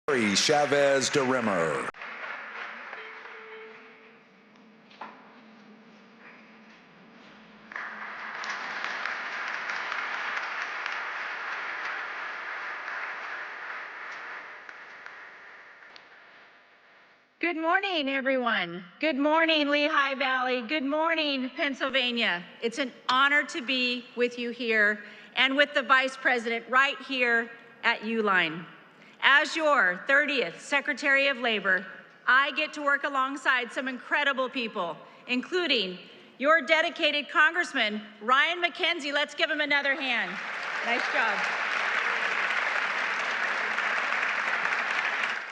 Chavez DeRimmer. Good morning, everyone. Good morning, Lehigh Valley. Good morning, Pennsylvania. It's an honor to be with you here and with the Vice President right here at Uline. As your 30th Secretary of Labor, I get to work alongside some incredible people, including your dedicated Congressman, Ryan McKenzie. Let's give him another hand. Nice job.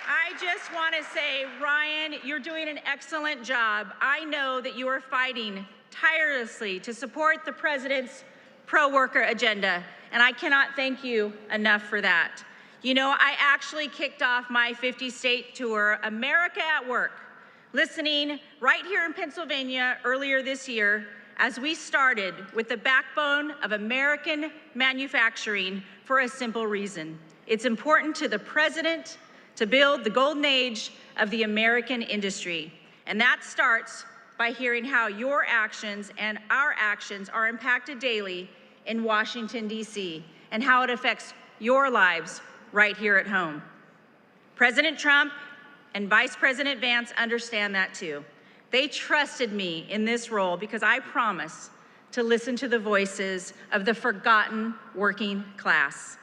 I just want to say, Ryan, you're doing an excellent job. I know that you are fighting tirelessly to support the President's pro-worker agenda, and I cannot thank you enough for that. You know, I actually kicked off my 50-state tour, America at Work, listening right here in Pennsylvania earlier this year as we started with the backbone of American manufacturing for a simple reason. It's important to the President to build the golden age of the American industry. And that starts by hearing how your actions and our actions are impacted daily in Washington, D.C., and how it affects your lives right here at home. President Trump and Vice President Vance understand that too. They trusted me in this role because I promise to listen to the voices of the forgotten working class.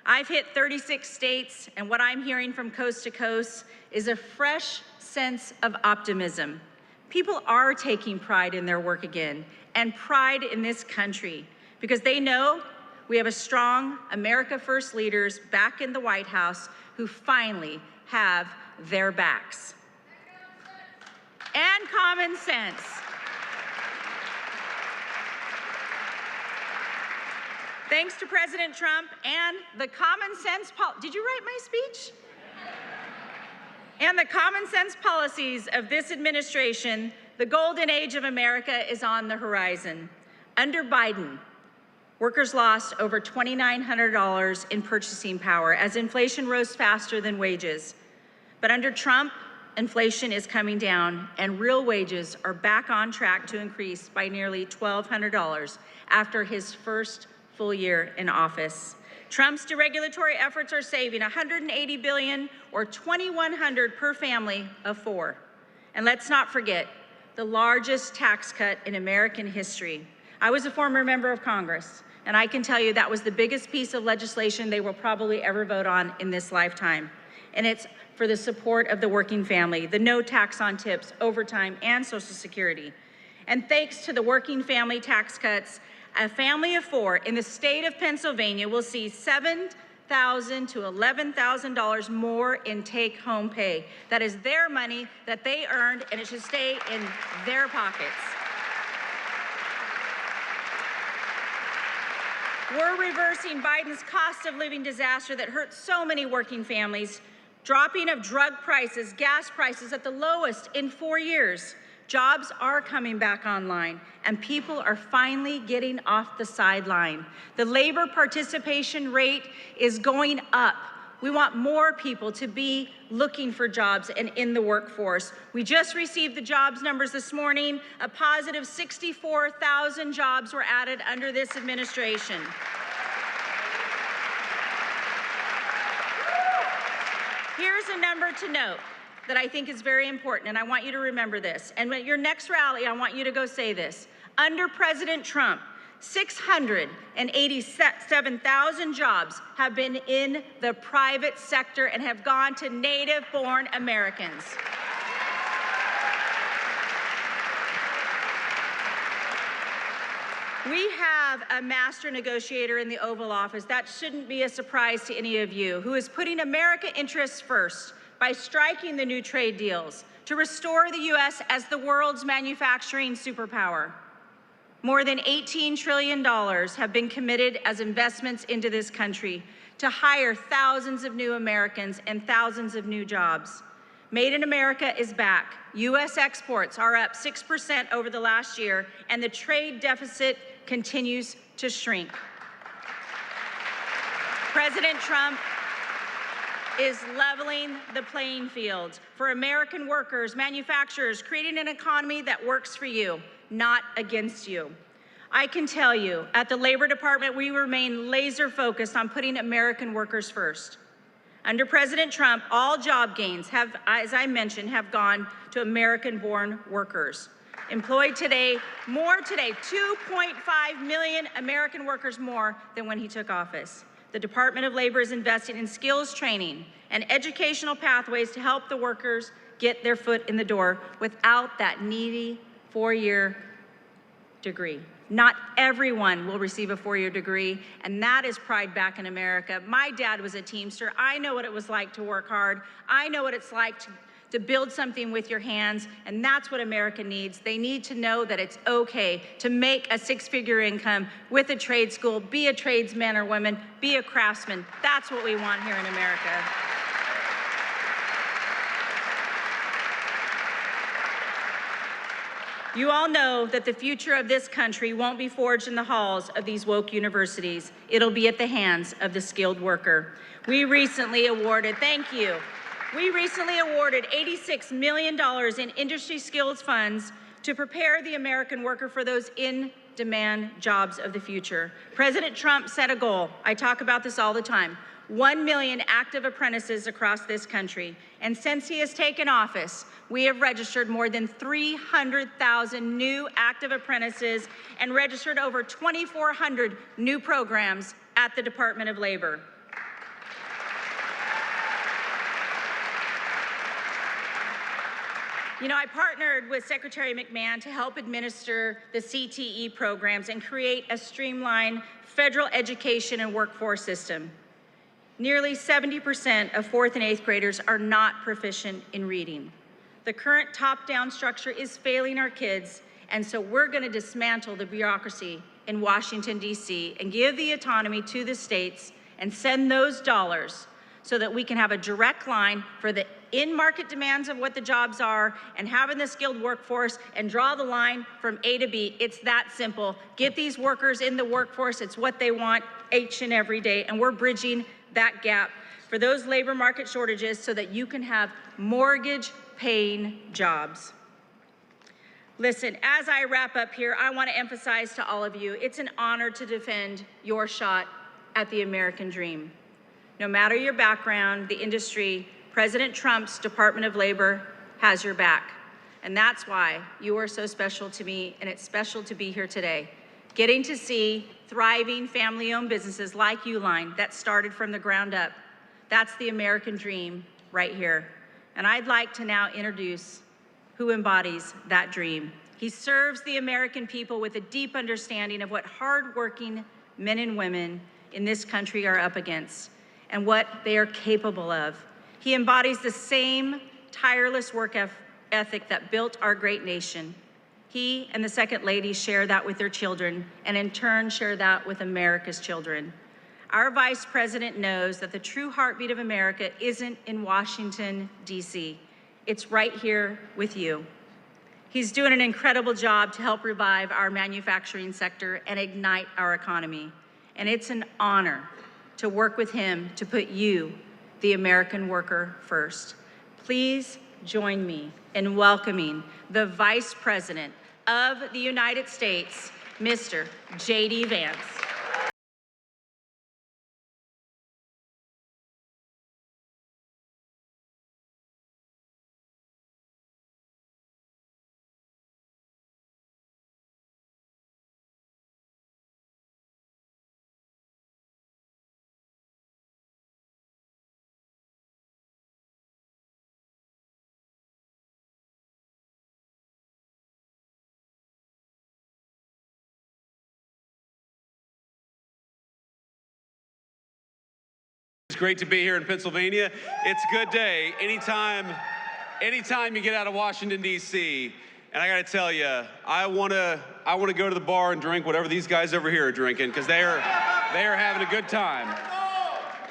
I've hit 36 states, and what I'm hearing from coast to coast is a fresh sense of optimism. People are taking pride in their work again, and pride in this country, because they know we have a strong America First leaders back in the White House who finally have their backs. And common sense. Thanks to President Trump and the common sense did you write my speech? And the common sense policies of this administration, the golden age of America is on the horizon. Under Biden, workers lost over $2,900 in purchasing power as inflation rose faster than wages. But under Trump, inflation is coming down and real wages are back on track to increase by nearly $1,200 after his first full year in office. Trump's deregulatory efforts are saving $180 billion or $2,100 per family of four. And let's not forget the largest tax cut in American history. I was a former member of Congress, and I can tell you that was the biggest piece of legislation they will probably ever vote on in this lifetime. And it's for the support of the working family, the no tax on tips, overtime, and Social Security. And thanks to the working family tax cuts, a family of four in the state of Pennsylvania will see $7,000 to $11,000 more in take-home pay. That is their money that they earned, and it should stay in their pockets. We're reversing Biden's cost of living disaster that hurt so many working families, dropping of drug prices, gas prices at the lowest in 4 years. Jobs are coming back online, and people are finally getting off the sideline. The labor participation rate is going up. We want more people to be looking for jobs and in the workforce. We just received the jobs numbers this morning. A positive 64,000 jobs were added under this administration. Here's a number to note that I think is very important, and I want you to remember this. And at your next rally, I want you to go say this. Under President Trump, 687,000 jobs have been in the private sector and have gone to native-born Americans. We have a master negotiator in the Oval Office. That shouldn't be a surprise to any of you, who is putting America interests first by striking the new trade deals to restore the U.S. as the world's manufacturing superpower. More than $18 trillion have been committed as investments into this country to hire thousands of new Americans and thousands of new jobs. Made in America is back. U.S. exports are up 6% over the last year, and the trade deficit continues to shrink. President Trump is leveling the playing field for American workers, manufacturers, creating an economy that works for you, not against you. I can tell you, at the Labor Department, we remain laser focused on putting American workers first. Under President Trump, all job gains have, as I mentioned, have gone to American-born workers. Employed today, 2.5 million American workers more than when he took office. The Department of Labor is investing in skills training and educational pathways to help the workers get their foot in the door without that needy four-year degree. Not everyone will receive a four-year degree, and that is pride back in America. My dad was a Teamster. I know what it was like to work hard. I know what it's like to build something with your hands, and that's what America needs. They need to know that it's okay to make a six-figure income with a trade school, be a tradesman or woman, be a craftsman. That's what we want here in America. You all know that the future of this country won't be forged in the halls of these woke universities. It'll be at the hands of the skilled worker. We recently awarded $86 million in industry skills funds to prepare the American worker for those in-demand jobs of the future. President Trump set a goal. I talk about this all the time. 1 million active apprentices across this country. And since he has taken office, we have registered more than 300,000 new active apprentices and registered over 2,400 new programs at the Department of Labor. You know, I partnered with Secretary McMahon to help administer the CTE programs and create a streamlined federal education and workforce system. Nearly 70% of 4th and 8th graders are not proficient in reading. The current top-down structure is failing our kids, and so we're going to dismantle the bureaucracy in Washington, D.C., and give the autonomy to the states and send those dollars so that we can have a direct line for the in-market demands of what the jobs are and having the skilled workforce and draw the line from A to B. It's that simple. Get these workers in the workforce. It's what they want each and every day, and we're bridging that gap for those labor market shortages so that you can have mortgage-paying jobs. Listen, as I wrap up here, I want to emphasize to all of you, it's an honor to defend your shot at the American dream. No matter your background, the industry, President Trump's Department of Labor has your back. And that's why you are so special to me, and it's special to be here today. Getting to see thriving family-owned businesses like Uline that started from the ground up. That's the American dream right here. And I'd like to now introduce who embodies that dream. He serves the American people with a deep understanding of what hardworking men and women in this country are up against and what they are capable of. He embodies the same tireless work ethic that built our great nation. He and the Second Lady share that with their children, and in turn share that with America's children. Our Vice President knows that the true heartbeat of America isn't in Washington, D.C. It's right here with you. He's doing an incredible job to help revive our manufacturing sector and ignite our economy. And it's an honor to work with him to put you, the American worker, first. Please join me in welcoming the Vice President of the United States, Mr. JD Vance. It's great to be here in Pennsylvania. It's a good day. Anytime you get out of Washington, D.C., and I got to tell you, I want to go to the bar and drink whatever these guys over here are drinking because they are having a good time.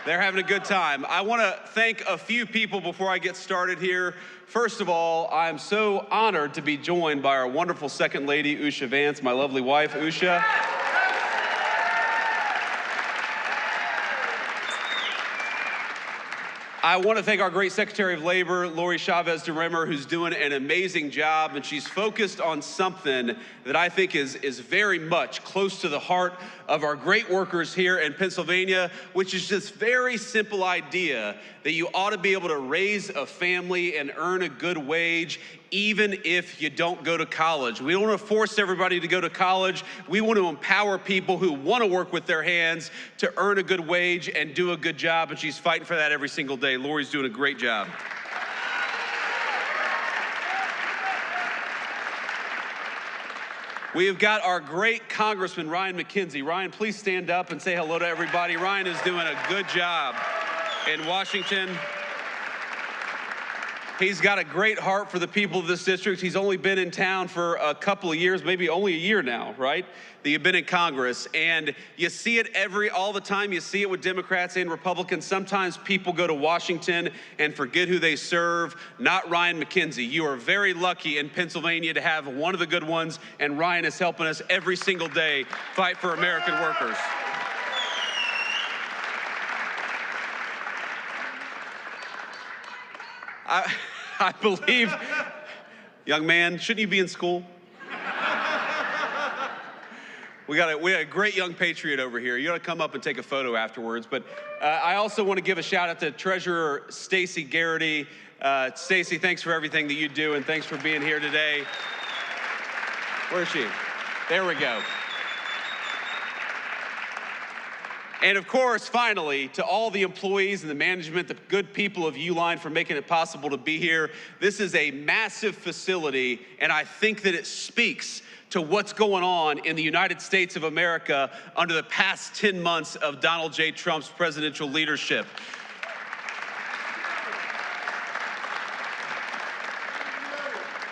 They're having a good time. I want to thank a few people before I get started here. First of all, I'm so honored to be joined by our wonderful Second Lady, Usha Vance, my lovely wife, Usha. I want to thank our great Secretary of Labor, Lori Chavez DeRimmer, who's doing an amazing job, and she's focused on something that I think is very much close to the heart of our great workers here in Pennsylvania, which is this very simple idea that you ought to be able to raise a family and earn a good wage even if you don't go to college. We don't want to force everybody to go to college. We want to empower people who want to work with their hands to earn a good wage and do a good job, and she's fighting for that every single day. Lori's doing a great job. We have got our great Congressman, Ryan McKenzie. Ryan, please stand up and say hello to everybody. Ryan is doing a good job in Washington. He's got a great heart for the people of this district. He's only been in town for a couple of years, maybe only a year now, right? That you've been in Congress. And you see it all the time. You see it with Democrats and Republicans. Sometimes people go to Washington and forget who they serve. Not Ryan McKenzie. You are very lucky in Pennsylvania to have one of the good ones, and Ryan is helping us every single day fight for American workers. I believe, young man, shouldn't you be in school? We got a great young patriot over here. You ought to come up and take a photo afterwards. But I also want to give a shout out to Treasurer Stacey Garrity. Stacey, thanks for everything that you do, and thanks for being here today. Where is she? There we go. And of course, finally, to all the employees and the management, the good people of Uline for making it possible to be here. This is a massive facility, and I think that it speaks to what's going on in the United States of America under the past 10 months of Donald J. Trump's presidential leadership.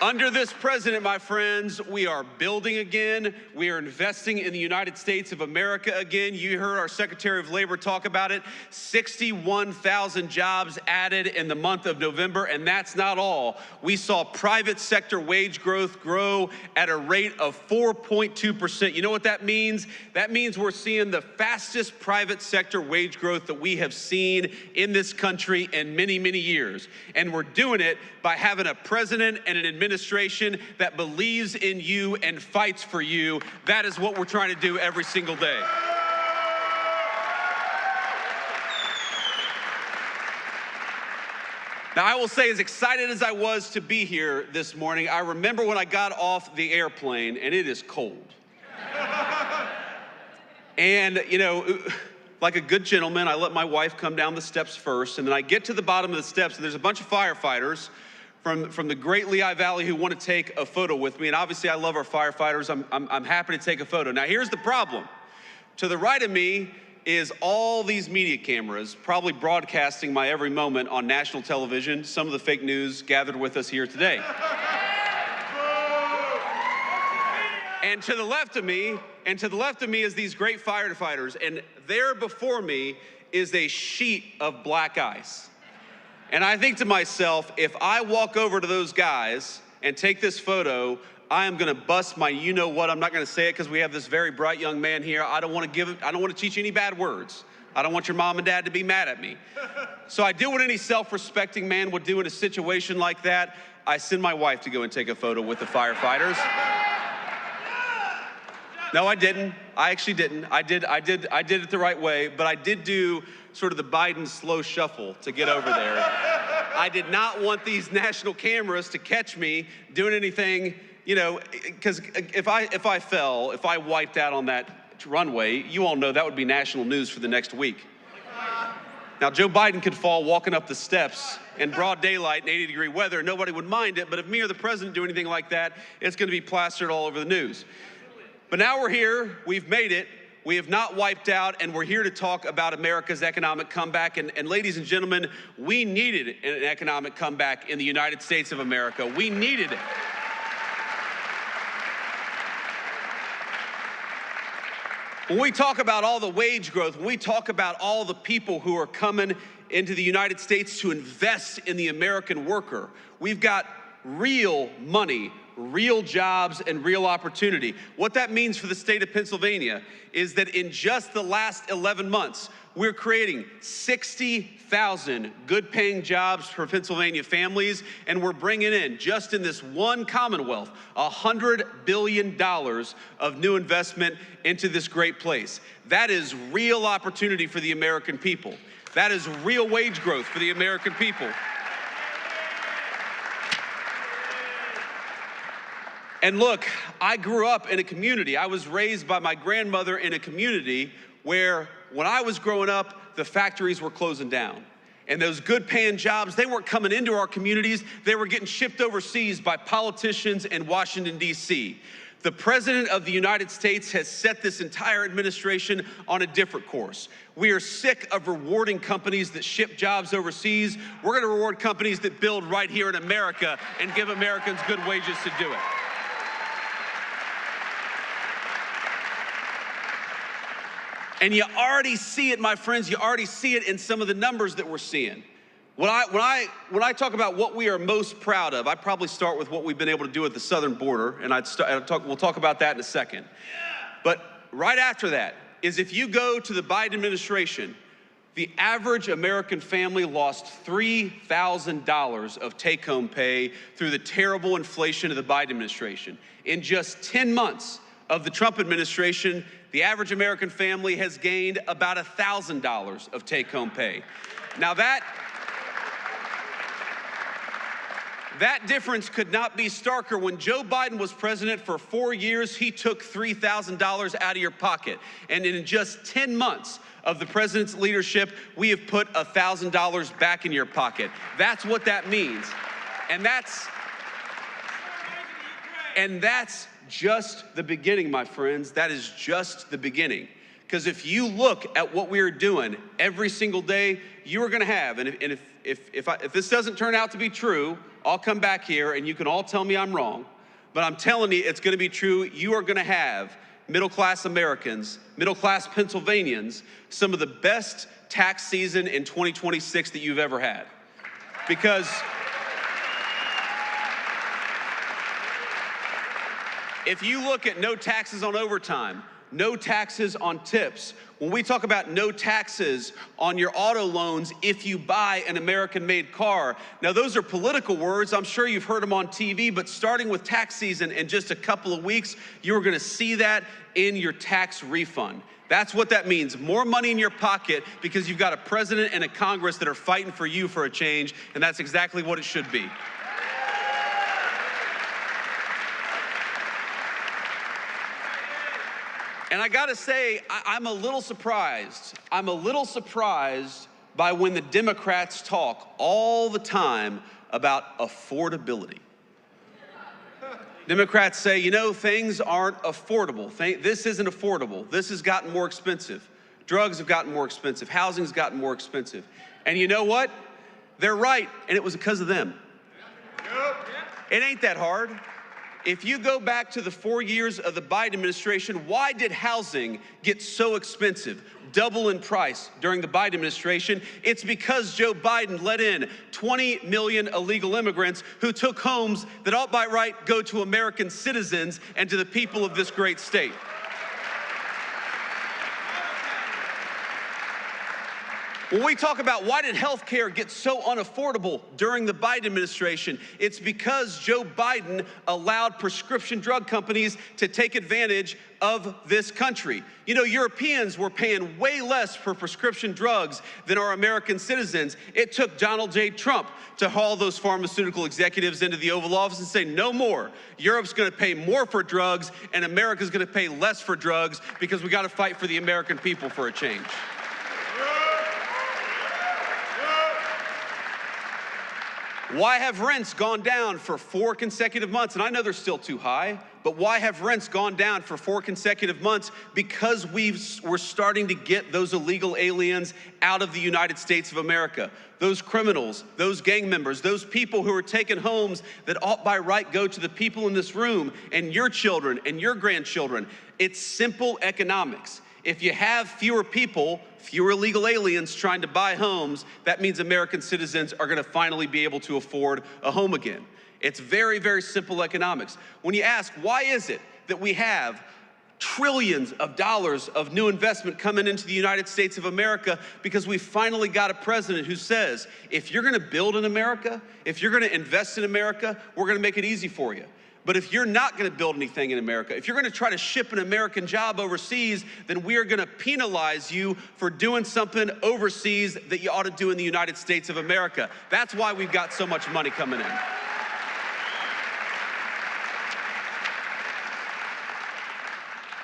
Under this president, my friends, we are building again. We are investing in the United States of America again. You heard our Secretary of Labor talk about it. 61,000 jobs added in the month of November, and that's not all. We saw private sector wage growth grow at a rate of 4.2%. You know what that means? That means we're seeing the fastest private sector wage growth that we have seen in this country in many, many years. And we're doing it by having a president and an administration that believes in you and fights for you. That is what we're trying to do every single day. Now, I will say, as excited as I was to be here this morning, I remember when I got off the airplane, and it is cold. And, you know, like a good gentleman, I let my wife come down the steps first, and then I get to the bottom of the steps, and there's a bunch of firefighters from the great Lehigh Valley who want to take a photo with me. And obviously, I love our firefighters. I'm happy to take a photo. Now, here's the problem. To the right of me is all these media cameras, probably broadcasting my every moment on national television. Some of the fake news gathered with us here today. And to the left of me is these great firefighters, and there before me is a sheet of black ice. And I think to myself, if I walk over to those guys and take this photo, I am gonna bust my you-know-what. I'm not gonna say it because we have this very bright young man here. I don't want to teach you any bad words. I don't want your mom and dad to be mad at me. So I do what any self-respecting man would do in a situation like that. I send my wife to go and take a photo with the firefighters. No, I didn't. I actually didn't. I did it the right way, but I did do sort of the Biden slow shuffle to get over there. I did not want these national cameras to catch me doing anything, you know, because if I wiped out on that runway, you all know that would be national news for the next week. Now, Joe Biden could fall walking up the steps in broad daylight in 80-degree weather. Nobody would mind it, but if me or the president do anything like that, it's going to be plastered all over the news. But now we're here, we've made it, we have not wiped out, and we're here to talk about America's economic comeback. And ladies and gentlemen, we needed an economic comeback in the United States of America. We needed it. When we talk about all the wage growth, when we talk about all the people who are coming into the United States to invest in the American worker, we've got real money real jobs and real opportunity. What that means for the state of Pennsylvania is that in just the last 11 months, we're creating 60,000 good-paying jobs for Pennsylvania families, and we're bringing in, just in this one Commonwealth, $100 billion of new investment into this great place. That is real opportunity for the American people. That is real wage growth for the American people. And look, I grew up in a community. I was raised by my grandmother in a community where, when I was growing up, the factories were closing down. And those good paying jobs, they weren't coming into our communities, they were getting shipped overseas by politicians in Washington, D.C. The President of the United States has set this entire administration on a different course. We are sick of rewarding companies that ship jobs overseas. We're gonna reward companies that build right here in America and give Americans good wages to do it. And you already see it, my friends, you already see it in some of the numbers that we're seeing. When I talk about what we are most proud of, I probably start with what we've been able to do at the southern border, and we'll talk about that in a second. But right after that is, if you go to the Biden administration, the average American family lost $3,000 of take-home pay through the terrible inflation of the Biden administration. In just 10 months of the Trump administration, the average American family has gained about $1,000 of take-home pay. Now that difference could not be starker. When Joe Biden was president for 4 years, he took $3,000 out of your pocket. And in just 10 months of the president's leadership, we have put $1,000 back in your pocket. That's what that means. And that's just the beginning, my friends. That is just the beginning. Because if you look at what we are doing every single day, you are going to have, and if this doesn't turn out to be true, I'll come back here and you can all tell me I'm wrong, but I'm telling you it's going to be true. You are going to have middle-class Americans, middle-class Pennsylvanians, some of the best tax season in 2026 that you've ever had. Because if you look at no taxes on overtime, no taxes on tips, when we talk about no taxes on your auto loans if you buy an American-made car, now those are political words. I'm sure you've heard them on TV, but starting with tax season in just a couple of weeks, you're gonna see that in your tax refund. That's what that means, more money in your pocket, because you've got a president and a Congress that are fighting for you for a change, and that's exactly what it should be. And I gotta say, I'm a little surprised. I'm a little surprised by when the Democrats talk all the time about affordability. Democrats say, you know, things aren't affordable. This isn't affordable. This has gotten more expensive. Drugs have gotten more expensive. Housing's gotten more expensive. And you know what? They're right, and it was because of them. It ain't that hard. If you go back to the 4 years of the Biden administration, why did housing get so expensive, double in price during the Biden administration? It's because Joe Biden let in 20 million illegal immigrants who took homes that ought by right go to American citizens and to the people of this great state. When we talk about why did health care get so unaffordable during the Biden administration, it's because Joe Biden allowed prescription drug companies to take advantage of this country. You know, Europeans were paying way less for prescription drugs than our American citizens. It took Donald J. Trump to haul those pharmaceutical executives into the Oval Office and say, no more. Europe's gonna pay more for drugs and America's gonna pay less for drugs because we gotta fight for the American people for a change. Why have rents gone down for 4 consecutive months? And I know they're still too high, but why have rents gone down for 4 consecutive months? Because we're starting to get those illegal aliens out of the United States of America. Those criminals, those gang members, those people who are taking homes that ought by right go to the people in this room and your children and your grandchildren. It's simple economics. If you have fewer people, fewer illegal aliens trying to buy homes, that means American citizens are gonna finally be able to afford a home again. It's very, very simple economics. When you ask, why is it that we have trillions of dollars of new investment coming into the United States of America? Because we finally got a president who says, if you're gonna build in America, if you're gonna invest in America, we're gonna make it easy for you. But if you're not gonna build anything in America, if you're gonna try to ship an American job overseas, then we are gonna penalize you for doing something overseas that you ought to do in the United States of America. That's why we've got so much money coming in.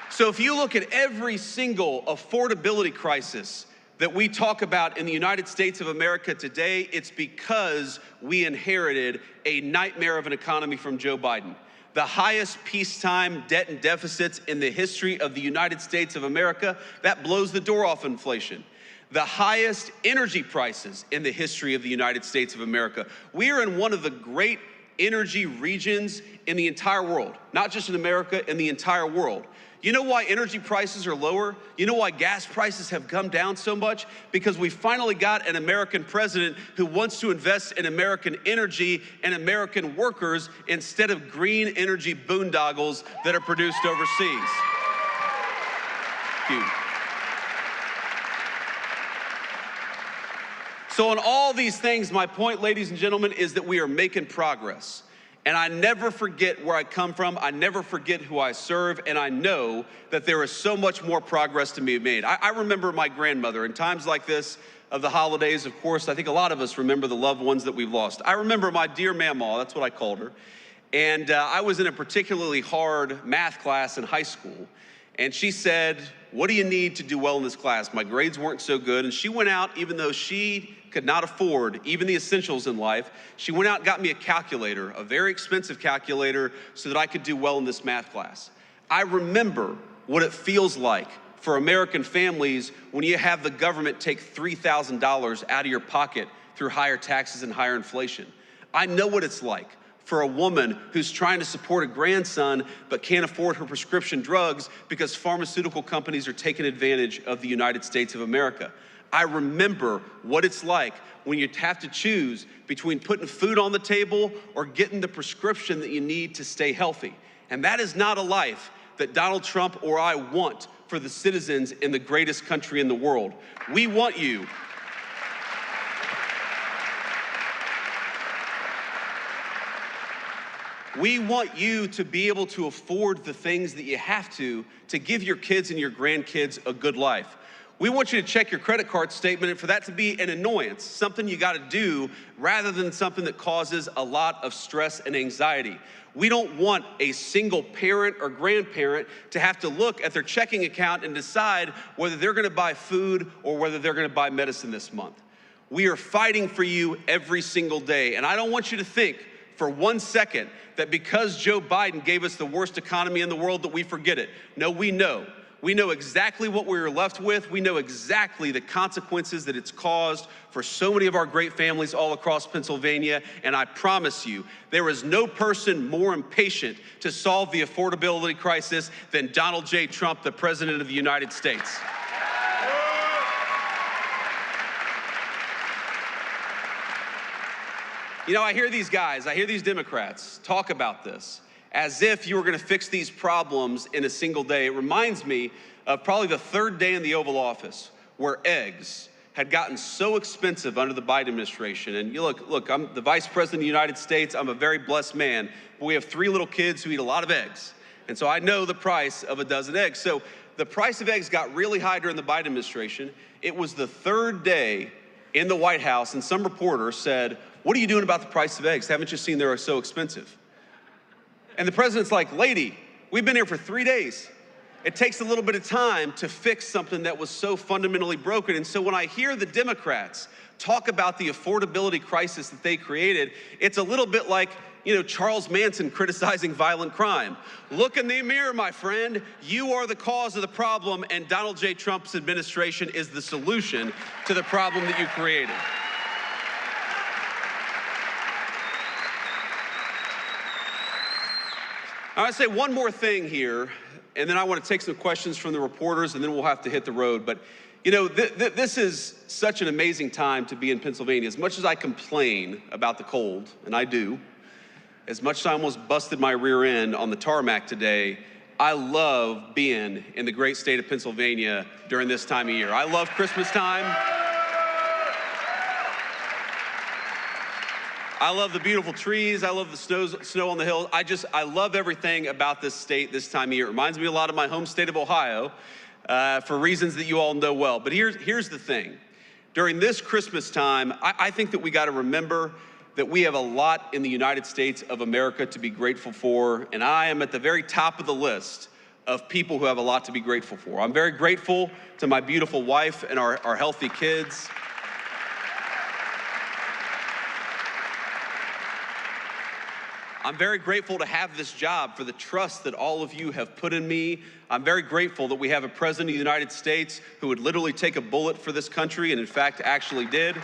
So if you look at every single affordability crisis that we talk about in the United States of America today, it's because we inherited a nightmare of an economy from Joe Biden. The highest peacetime debt and deficits in the history of the United States of America. That blows the door off inflation. The highest energy prices in the history of the United States of America. We are in one of the great energy regions in the entire world, not just in America, in the entire world. You know why energy prices are lower? You know why gas prices have come down so much? Because we finally got an American president who wants to invest in American energy and American workers instead of green energy boondoggles that are produced overseas. Thank you. So on all these things, my point, ladies and gentlemen, is that we are making progress. And I never forget where I come from, I never forget who I serve, and I know that there is so much more progress to be made. I remember my grandmother, in times like this of the holidays, of course, I think a lot of us remember the loved ones that we've lost. I remember my dear Mamaw, that's what I called her, and I was in a particularly hard math class in high school, and she said, what do you need to do well in this class? My grades weren't so good, and she went out, even though she could not afford even the essentials in life, she went out and got me a calculator, a very expensive calculator, so that I could do well in this math class. I remember what it feels like for American families when you have the government take $3,000 out of your pocket through higher taxes and higher inflation. I know what it's like for a woman who's trying to support a grandson but can't afford her prescription drugs because pharmaceutical companies are taking advantage of the United States of America. I remember what it's like when you have to choose between putting food on the table or getting the prescription that you need to stay healthy. And that is not a life that Donald Trump or I want for the citizens in the greatest country in the world. We want you. We want you to be able to afford the things that you have to give your kids and your grandkids a good life. We want you to check your credit card statement and for that to be an annoyance, something you gotta do rather than something that causes a lot of stress and anxiety. We don't want a single parent or grandparent to have to look at their checking account and decide whether they're gonna buy food or whether they're gonna buy medicine this month. We are fighting for you every single day, and I don't want you to think for 1 second that because Joe Biden gave us the worst economy in the world that we forget it. No, we know. We know exactly what we were left with. We know exactly the consequences that it's caused for so many of our great families all across Pennsylvania. And I promise you, there is no person more impatient to solve the affordability crisis than Donald J. Trump, the President of the United States. You know, I hear these guys, I hear these Democrats talk about this as if you were gonna fix these problems in a single day. It reminds me of probably the third day in the Oval Office where eggs had gotten so expensive under the Biden administration. And you look, I'm the Vice President of the United States, I'm a very blessed man, but we have 3 little kids who eat a lot of eggs. And so I know the price of a dozen eggs. So the price of eggs got really high during the Biden administration. It was the third day in the White House and some reporter said, what are you doing about the price of eggs? Haven't you seen they're so expensive? And the president's like, lady, we've been here for 3 days. It takes a little bit of time to fix something that was so fundamentally broken. And so when I hear the Democrats talk about the affordability crisis that they created, it's a little bit like, you know, Charles Manson criticizing violent crime. Look in the mirror, my friend. You are the cause of the problem, and Donald J. Trump's administration is the solution to the problem that you created. I want to say one more thing here, and then I want to take some questions from the reporters, and then we'll have to hit the road. But, you know, this is such an amazing time to be in Pennsylvania. As much as I complain about the cold, and I do, as much as I almost busted my rear end on the tarmac today, I love being in the great state of Pennsylvania during this time of year. I love Christmas time. I love the beautiful trees. I love the snow on the hills. I love everything about this state this time of year. It reminds me a lot of my home state of Ohio for reasons that you all know well. But here's the thing. During this Christmas time, I think that we got to remember that we have a lot in the United States of America to be grateful for, and I am at the very top of the list of people who have a lot to be grateful for. I'm very grateful to my beautiful wife and our healthy kids. I'm very grateful to have this job for the trust that all of you have put in me. I'm very grateful that we have a president of the United States who would literally take a bullet for this country, and in fact, actually did.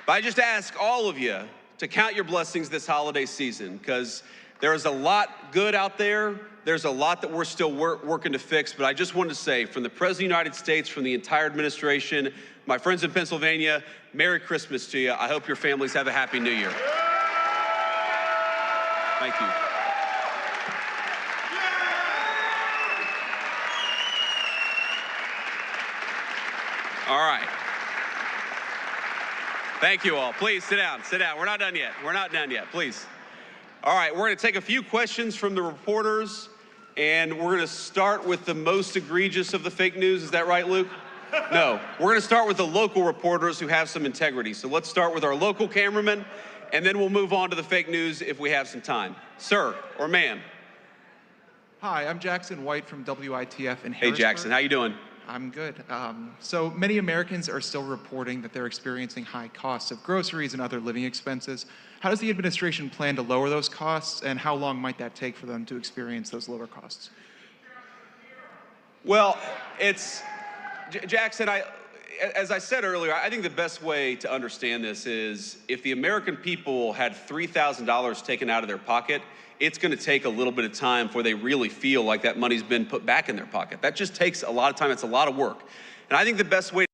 But I just ask all of you to count your blessings this holiday season, because there is a lot good out there. There's a lot that we're still working to fix. But I just wanted to say, from the President of the United States, from the entire administration, my friends in Pennsylvania, Merry Christmas to you. I hope your families have a Happy New Year. Thank you. All right. Thank you all. Please sit down, sit down. We're not done yet. We're not done yet, please. All right, we're gonna take a few questions from the reporters, and we're gonna start with the most egregious of the fake news. Is that right, Luke? No, we're gonna start with the local reporters who have some integrity. So let's start with our local cameraman, and then we'll move on to the fake news if we have some time. Sir or ma'am? Hi, I'm Jackson White from WITF in Harrisburg. Hey, Jackson, how you doing? I'm good. So many Americans are still reporting that they're experiencing high costs of groceries and other living expenses. How does the administration plan to lower those costs, and how long might that take for them to experience those lower costs? Well, Jackson, as I said earlier, I think the best way to understand this is if the American people had $3,000 taken out of their pocket, it's going to take a little bit of time before they really feel like that money's been put back in their pocket. That just takes a lot of time. It's a lot of work. And I think the best way